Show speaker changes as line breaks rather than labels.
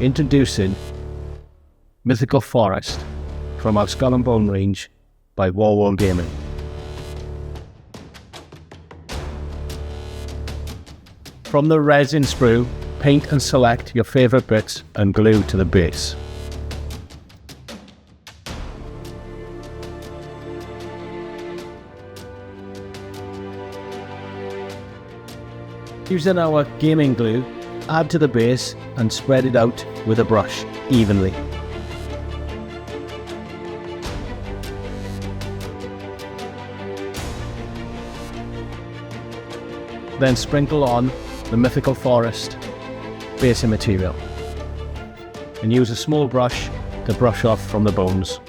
Introducing Mythical Forest from our Skull and Bone range by War Gaming. From the resin sprue, paint and select your favourite bits and glue to the base. Using our gaming glue, add to the base and spread it out with a brush evenly. Then sprinkle on the Mythical Forest basing material and use a small brush to brush off from the bones.